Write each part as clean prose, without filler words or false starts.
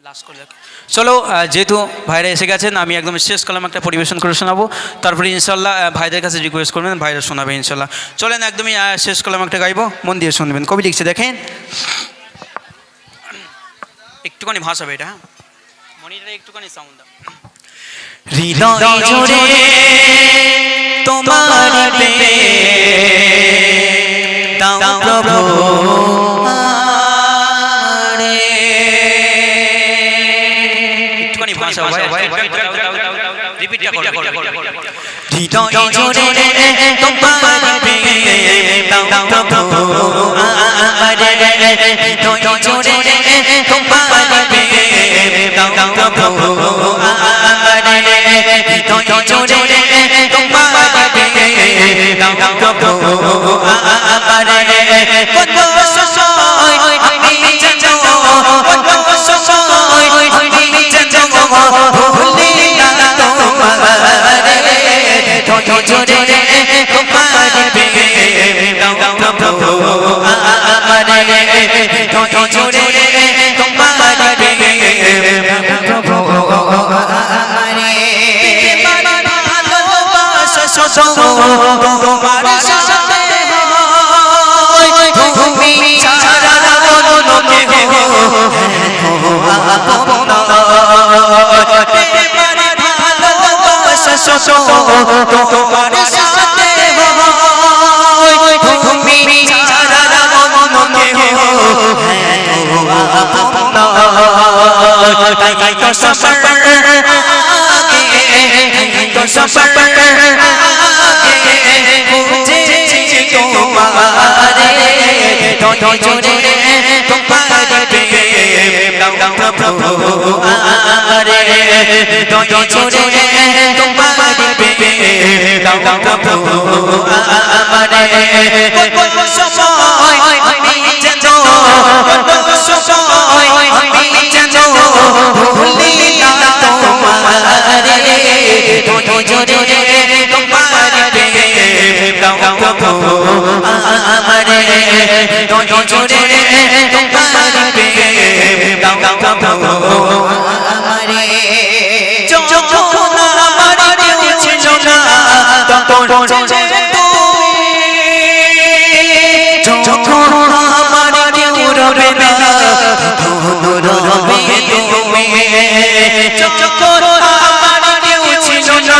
Last করে দেখ চলো যেহেতু ভাইরা এসে গেছেন আমি একদম শেষ কলাম একটা পরিবেশন করে শোনাবো তারপরে ইনশাল্লাহ ভাইদের কাছে রিকোয়েস্ট করবেন ভাইরা শোনাবে ইনশাল্লাহ চলেন একদমই শেষ কলাম একটা গাইবো মন দিয়ে শুনবেন কবি লিখছে দেখেন একটুখানি ভাষাবে এটা হ্যাঁ মনিটরে একটুখানি সাউন্ড দাও হৃদয় জুড়ে তোমার দাও প্রভু রিপিটটা করো হৃদয় জুড়ে তোমার দাও প্রভু আমারে হৃদয় জুড়ে তোমার দাও প্রভু আমারে হৃদয় জুড়ে তোমার দাও প্রভু আমারে কত সময় আমি জানো কত সময় আমি জানো ভুলি না তোমারে হৃদয় জুড়ে তোমার দাও প্রভু আমারে হৃদয় জুড়ে তোমার তোমার সাথে তুমি ছাড়া অন্য কেহ আপন ভালোবাসা তোমার সাথে তুমি ছাড়া অন্য কেহ আপন তাই তো সফর তো সফর জোরে তোমার দাও প্রভু আমারে জোরে তোমার দাও প্রভু আমারে কত সময় আমি জানো কত সময় আমি জানো ভুলি না তোমারে জোরে তোমার দাও প্রভু আমারে জোরে তোমার দাও প্রভু আমারে যখন আমার কেউ ছিল না তখন যখন আমার কেউ রবে না তখন রবে তুমি যখন আমার কেউ ছিল না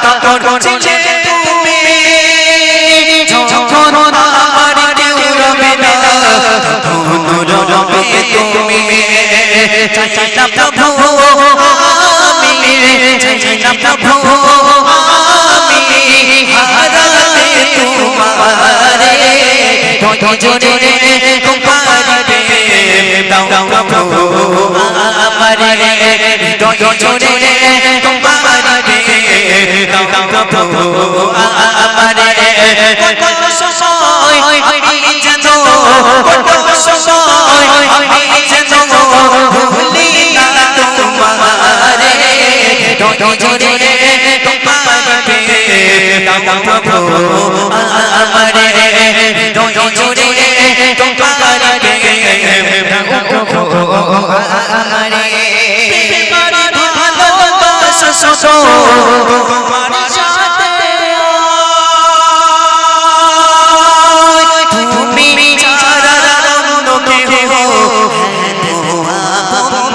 তখন তুমি যখন আমার কেউ রবে না তখন রবে তুমি চাই না প্রভু আমি চাই না প্রভু আমি হারাতে তোমারে জোরে তোমার দাও প্রভু আমারে জোরে তোমার দাও প্রভু আমারে কত সময় আমি জানো কত সময় আমি জানো ভুলি না তোমারে জোরে তোমার দাও প্রভু আমারে জোরে তোমার দাও প্রভু আমারে ভালোবাসা তোমার সাথে তুমি ছাড়া অন্য কেহ আপন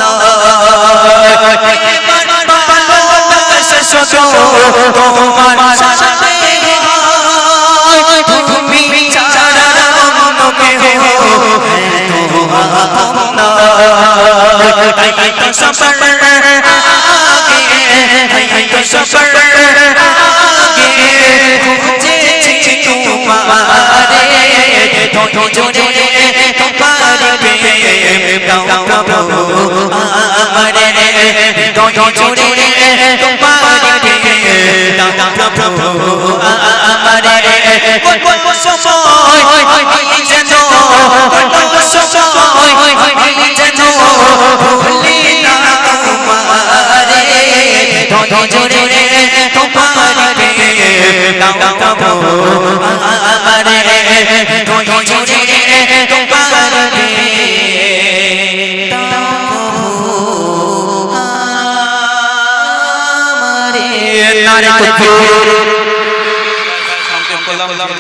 ভালোবাসা তোমার সাথে তুমি ছাড়া অন্য কেহ আপন তাই তো সফর সফর খুঁজেছি তোমারে জোরে তোমার দাও প্রভু আমারে জোরে তোমার দাও প্রভু আমারে কত সময় আমি জানো কত সময় আমি জানো ভুলি না তোমারে জোরে তোমার দাও প্রভু আমারে জোরে তোমার দাও প্রভু নারে তাকবীর। সংক্ষেপ করলাম।